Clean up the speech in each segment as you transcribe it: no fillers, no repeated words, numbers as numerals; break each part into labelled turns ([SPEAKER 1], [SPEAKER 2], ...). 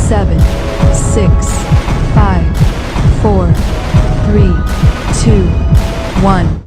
[SPEAKER 1] 7, 6, 5, 4, 3, 2, 1.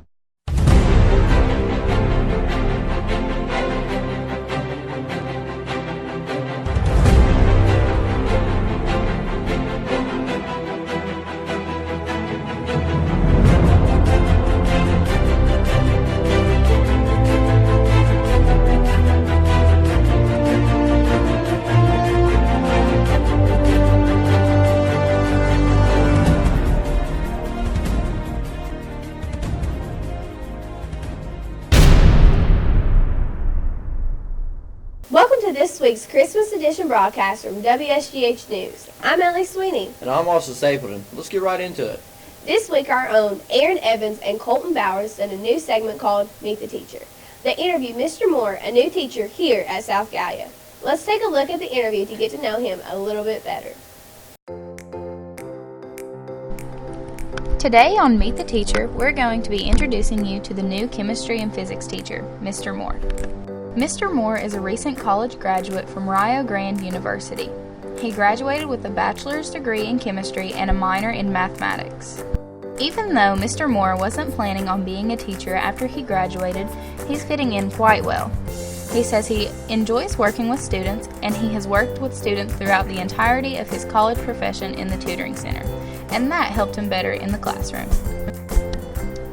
[SPEAKER 2] Welcome to this week's Christmas edition broadcast from WSGH News. I'm Ellie Sweeney.
[SPEAKER 3] And I'm Austin Stapleton. Let's get right into it.
[SPEAKER 2] This week our own Aaron Evans and Colton Bowers did a new segment called Meet the Teacher. They interviewed Mr. Moore, a new teacher here at South Gallia. Let's take a look at the interview to get to know him a little bit better.
[SPEAKER 4] Today on Meet the Teacher, we're going to be introducing you to the new chemistry and physics teacher, Mr. Moore. Mr. Moore is a recent college graduate from Rio Grande University. He graduated with a bachelor's degree in chemistry and a minor in mathematics. Even though Mr. Moore wasn't planning on being a teacher after he graduated, he's fitting in quite well. He says he enjoys working with students, and he has worked with students throughout the entirety of his college profession in the tutoring center, and that helped him better in the classroom.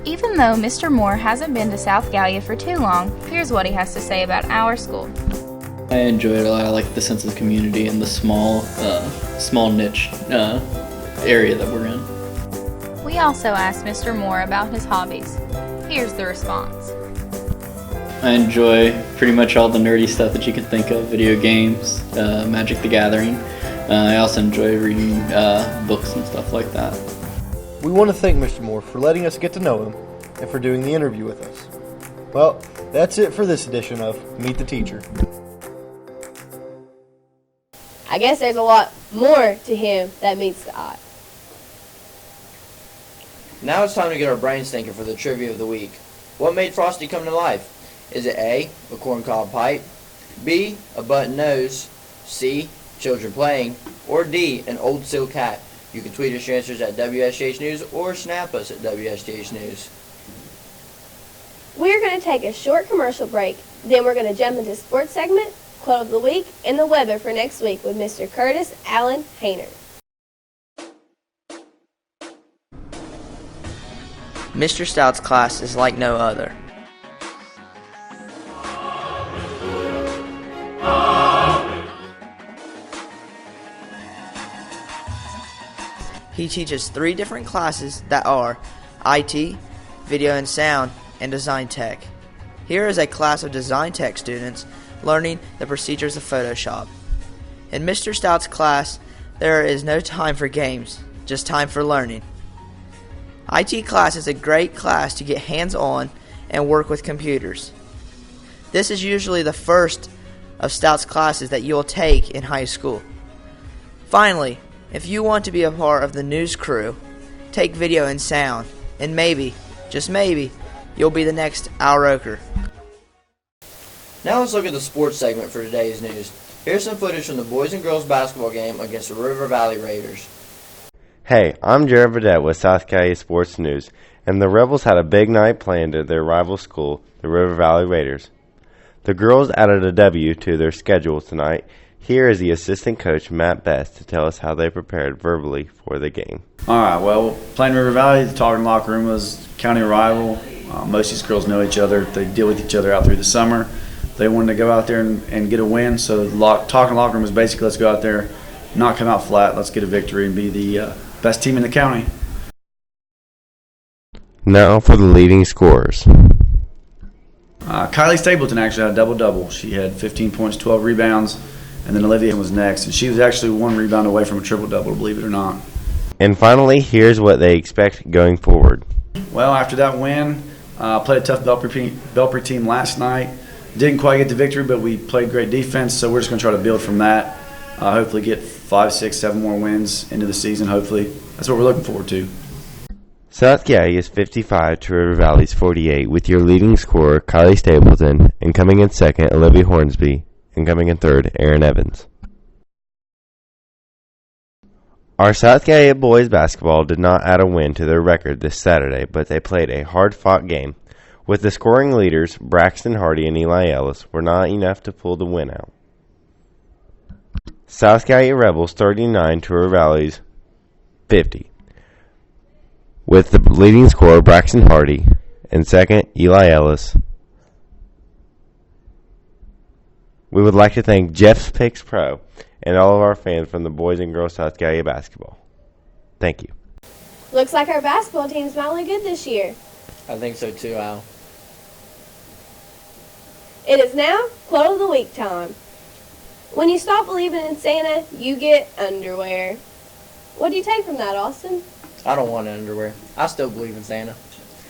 [SPEAKER 4] Even though Mr. Moore hasn't been to South Gallia for too long, here's what he has to say about our school.
[SPEAKER 5] I enjoy it a lot. I like the sense of community and the small niche area that we're in.
[SPEAKER 4] We also asked Mr. Moore about his hobbies. Here's the response.
[SPEAKER 5] I enjoy pretty much all the nerdy stuff that you can think of, video games, Magic the Gathering. I also enjoy reading books and stuff like that.
[SPEAKER 6] We want to thank Mr. Moore for letting us get to know him and for doing the interview with us. Well, that's it for this edition of Meet the Teacher.
[SPEAKER 2] I guess there's a lot more to him that meets the eye.
[SPEAKER 3] Now it's time to get our brains thinking for the trivia of the week. What made Frosty come to life? Is it A, a corncob pipe, B, a button nose, C, children playing, or D, an old silk hat? You can tweet us your answers at WSGH News or snap us at WSGH News.
[SPEAKER 2] We're going to take a short commercial break, then we're going to jump into sports segment, quote of the week, and the weather for next week with Mr. Curtis Allen Hayner.
[SPEAKER 7] Mr. Stout's class is like no other. He teaches 3 different classes that are IT, Video and Sound, and Design Tech. Here is a class of Design Tech students learning the procedures of Photoshop. In Mr. Stout's class, there is no time for games, just time for learning. IT class is a great class to get hands-on and work with computers. This is usually the first of Stout's classes that you will take in high school. Finally, if you want to be a part of the news crew, take Video and Sound, and maybe, just maybe, you'll be the next Al Roker.
[SPEAKER 3] Now let's look at the sports segment for today's news. Here's some footage from the boys and girls basketball game against the River Valley Raiders.
[SPEAKER 8] Hey, I'm Jared Vidette with South Gallia Sports News, and the Rebels had a big night planned at their rival school, the River Valley Raiders. The girls added a W to their schedule tonight. Here is the assistant coach, Matt Best, to tell us how they prepared verbally for the game.
[SPEAKER 9] All right, well, playing River Valley, the talking locker room was county rival. Most of these girls know each other. They deal with each other out through the summer. They wanted to go out there and get a win, so the talking locker room was basically, let's go out there, not come out flat, let's get a victory and be the best team in the county.
[SPEAKER 8] Now for the leading scorers.
[SPEAKER 9] Kylie Stapleton actually had a double-double. She had 15 points, 12 rebounds, and then Olivia was next. And she was actually 1 rebound away from a triple-double, believe it or not.
[SPEAKER 8] And finally, here's what they expect going forward.
[SPEAKER 9] Well, after that win, played a tough Belpre team last night. Didn't quite get the victory, but we played great defense, so we're just going to try to build from that. Hopefully get 5, 6, 7 more wins into the season, hopefully. That's what we're looking forward to.
[SPEAKER 8] South Gallia is 55 to River Valley's 48, with your leading scorer, Kylie Stapleton, and coming in second, Olivia Hornsby, and coming in third, Aaron Evans. Our South Gallia boys basketball did not add a win to their record this Saturday, but they played a hard-fought game. With the scoring leaders, Braxton Hardy and Eli Ellis were not enough to pull the win out. South Gallia Rebels 39 to River Valley's 50. With the leading scorer Braxton Hardy and second Eli Ellis. We would like to thank Jeff's Picks Pro and all of our fans from the boys and girls South Gallia basketball. Thank you.
[SPEAKER 2] Looks like our basketball team's finally good this year.
[SPEAKER 3] I think so too, Al.
[SPEAKER 2] It is now quote of the week time. When you stop believing in Santa, you get underwear. What do you take from that, Austin?
[SPEAKER 3] I don't want underwear. I still believe in Santa.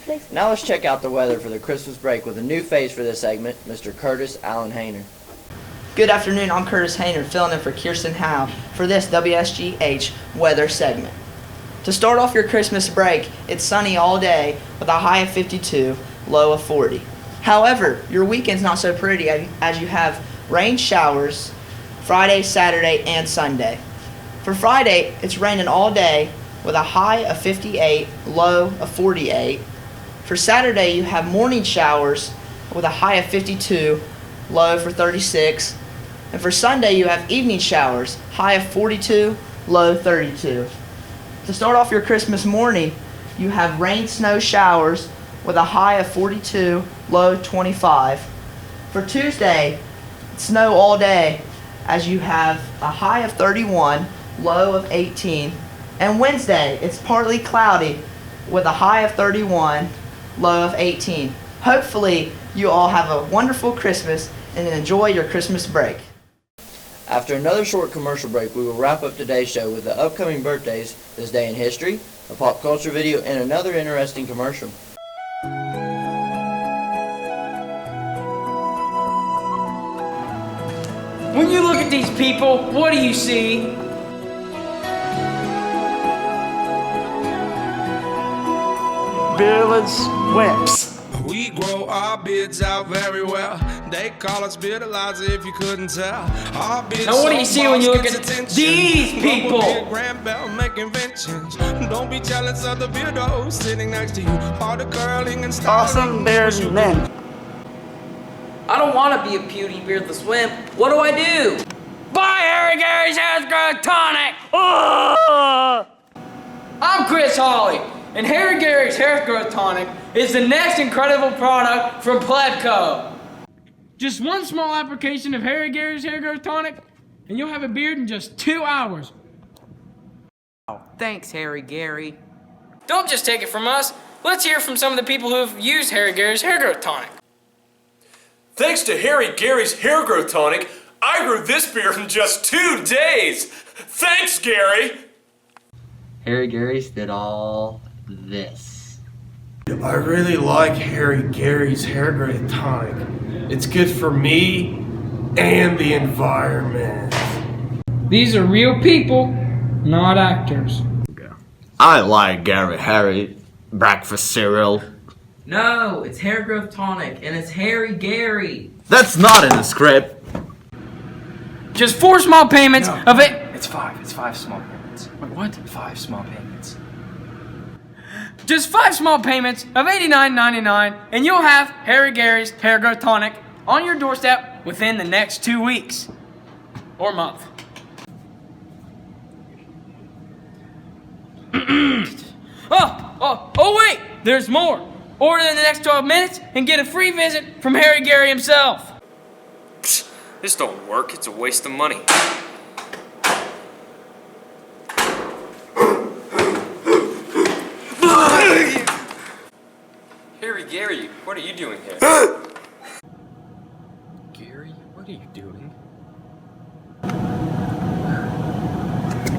[SPEAKER 2] Thanks.
[SPEAKER 3] Now let's check out the weather for the Christmas break with a new face for this segment, Mr. Curtis Allen Hayner.
[SPEAKER 7] Good afternoon, I'm Curtis Hayner, filling in for Kirsten Howe for this WSGH weather segment. To start off your Christmas break, it's sunny all day with a high of 52, low of 40. However, your weekend's not so pretty as you have rain showers Friday, Saturday, and Sunday. For Friday, it's raining all day with a high of 58, low of 48. For Saturday, you have morning showers with a high of 52, low for 36. And for Sunday, you have evening showers, high of 42, low 32. To start off your Christmas morning, you have rain, snow showers with a high of 42, low 25. For Tuesday, snow all day as you have a high of 31, low of 18. And Wednesday, it's partly cloudy with a high of 31, low of 18. Hopefully, you all have a wonderful Christmas and enjoy your Christmas break.
[SPEAKER 3] After another short commercial break, we will wrap up today's show with the upcoming birthdays, this day in history, a pop culture video, and another interesting commercial.
[SPEAKER 10] When you look at these people, what do you see?
[SPEAKER 11] Beardless wimps.
[SPEAKER 12] We grow our beards out very well. They call us beardalizer if you couldn't tell. Our beards
[SPEAKER 10] Now what do you
[SPEAKER 12] so
[SPEAKER 10] see when you look
[SPEAKER 12] gets
[SPEAKER 10] at
[SPEAKER 12] attention.
[SPEAKER 10] these people?
[SPEAKER 12] Grand Bell make inventions. Don't be jealous of the beardos sitting next to you. All the curling and styling.
[SPEAKER 11] Awesome bears and men.
[SPEAKER 10] I don't want to be a puny beardless wimp. What do I do? Buy Harry Gary's Hair Growth Tonic! I'm Chris Hawley, and Harry Gary's Hair Growth Tonic is the next incredible product from Plebco. Just one small application of Harry Gary's Hair Growth Tonic, and you'll have a beard in just 2 hours.
[SPEAKER 13] Oh, thanks, Harry Gary.
[SPEAKER 10] Don't just take it from us. Let's hear from some of the people who have used Harry Gary's Hair Growth Tonic.
[SPEAKER 14] Thanks to Harry Gary's Hair Growth Tonic, I grew this beard in just 2 days. Thanks, Gary.
[SPEAKER 15] Harry Gary's did all this.
[SPEAKER 16] I really like Harry Gary's Hair Growth Tonic. It's good for me and the environment.
[SPEAKER 10] These are real people, not actors.
[SPEAKER 17] I like Harry breakfast cereal.
[SPEAKER 13] No, it's Hair Growth Tonic, and it's Harry Gary.
[SPEAKER 17] That's not in the script.
[SPEAKER 10] Just 4 small payments of it.
[SPEAKER 18] It's 5. It's 5 small payments. Wait, what? 5 small payments.
[SPEAKER 10] Just 5 small payments of $89.99, and you'll have Harry Gary's Hair Growth Tonic on your doorstep within the next 2 weeks or month. Oh wait, there's more. Order in the next 12 minutes and get a free visit from Harry Gary himself.
[SPEAKER 14] This don't work. It's a waste of money. Harry Gary, what are you doing here?
[SPEAKER 18] Gary, what are you doing?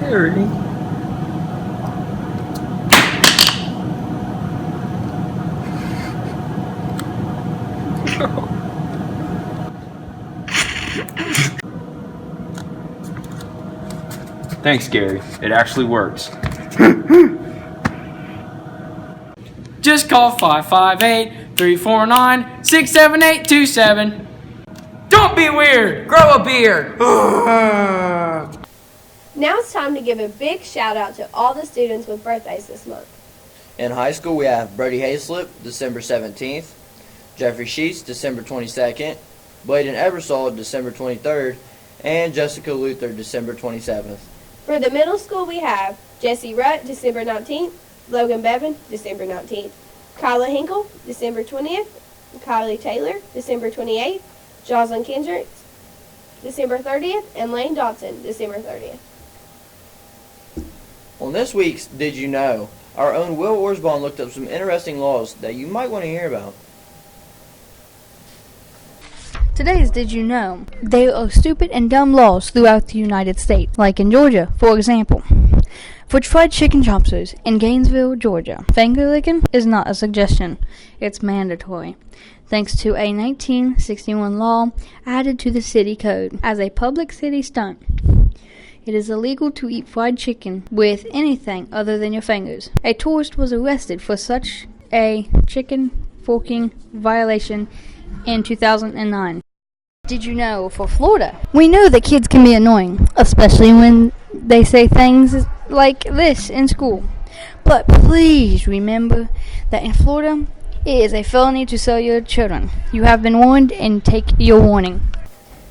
[SPEAKER 10] Harry.
[SPEAKER 18] Thanks, Gary. It actually works.
[SPEAKER 10] Just call 558-349-67827. Don't be weird. Grow a beard.
[SPEAKER 2] Now it's time to give a big shout out to all the students with birthdays this month.
[SPEAKER 3] In high school, we have Brody Hayslip, December 17th, Jeffrey Sheets, December 22nd, Bladen Ebersol, December 23rd, and Jessica Luther, December 27th.
[SPEAKER 2] For the middle school, we have Jesse Rutt, December 19th, Logan Bevan, December 19th, Kyla Hinkle, December 20th, Kylie Taylor, December 28th, Jocelyn Kendricks, December 30th, and Lane Dodson, December 30th.
[SPEAKER 3] On this week's Did You Know, our own Will Orsbon looked up some interesting laws that you might want to hear about.
[SPEAKER 19] Today's Did You Know? There are stupid and dumb laws throughout the United States, like in Georgia, for example. For fried chicken chopsters in Gainesville, Georgia, finger licking is not a suggestion. It's mandatory, thanks to a 1961 law added to the city code as a public city stunt. It is illegal to eat fried chicken with anything other than your fingers. A tourist was arrested for such a chicken forking violation in 2009. Did you know for Florida? We know that kids can be annoying, especially when they say things like this in school. But please remember that in Florida, it is a felony to sell your children. You have been warned, and take your warning.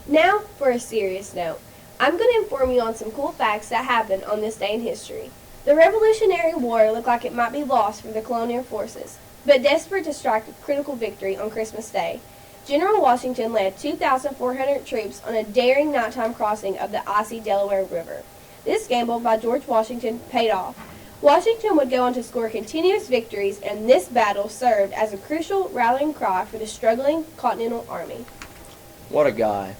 [SPEAKER 2] Now for a serious note. I'm going to inform you on some cool facts that happened on this day in history. The Revolutionary War looked like it might be lost for the colonial forces, but desperate to strike a critical victory on Christmas Day, General Washington led 2,400 troops on a daring nighttime crossing of the icy Delaware River. This gamble by George Washington paid off. Washington would go on to score continuous victories, and this battle served as a crucial rallying cry for the struggling Continental Army.
[SPEAKER 3] What a guy.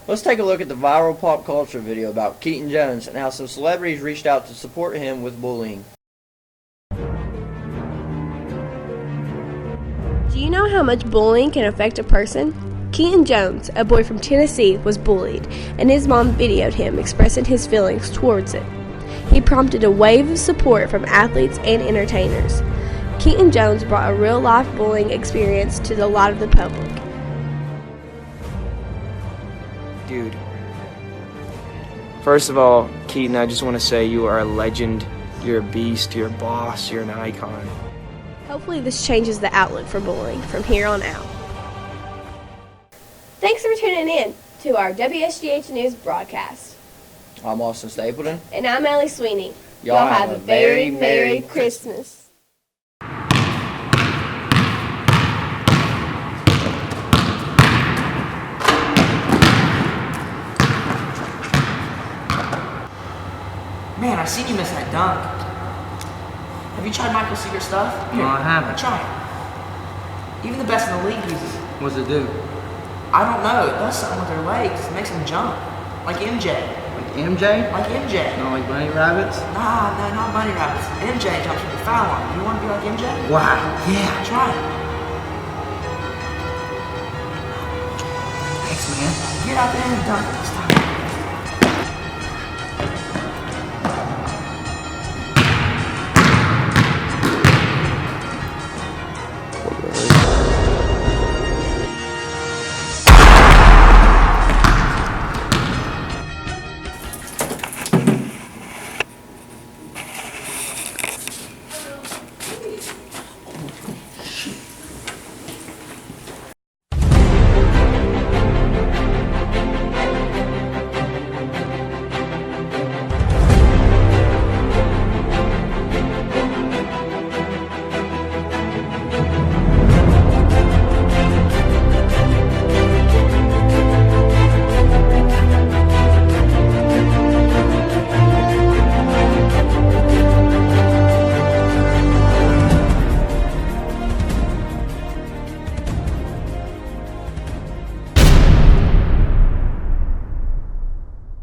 [SPEAKER 3] Let's take a look at the viral pop culture video about Keaton Jones and how some celebrities reached out to support him with bullying.
[SPEAKER 2] Do you know how much bullying can affect a person? Keaton Jones, a boy from Tennessee, was bullied, and his mom videoed him expressing his feelings towards it. He prompted a wave of support from athletes and entertainers. Keaton Jones brought a real-life bullying experience to the light of the public.
[SPEAKER 20] Dude, first of all, Keaton, I just want to say you are a legend. You're a beast. You're a boss. You're an icon.
[SPEAKER 2] Hopefully this changes the outlook for bullying from here on out. Thanks for tuning in to our WSGH News broadcast.
[SPEAKER 3] I'm Austin Stapleton.
[SPEAKER 2] And I'm Ellie Sweeney.
[SPEAKER 3] Y'all have a very Merry
[SPEAKER 2] Christmas.
[SPEAKER 13] Man, I seen you miss that dunk. Have you tried Michael Seeger stuff?
[SPEAKER 18] No, I haven't.
[SPEAKER 13] Try it. Even the best in the league uses it.
[SPEAKER 18] What's it do?
[SPEAKER 13] I don't know. It does something with their legs. It makes them jump. Like MJ.
[SPEAKER 18] Like MJ?
[SPEAKER 13] Like MJ.
[SPEAKER 18] Not like bunny rabbits?
[SPEAKER 13] Nah, no, not bunny rabbits. MJ jumps from the foul line. You want to be like MJ?
[SPEAKER 18] Wow. Yeah.
[SPEAKER 13] Try it.
[SPEAKER 18] Thanks, man.
[SPEAKER 13] Get out there and dunk this time.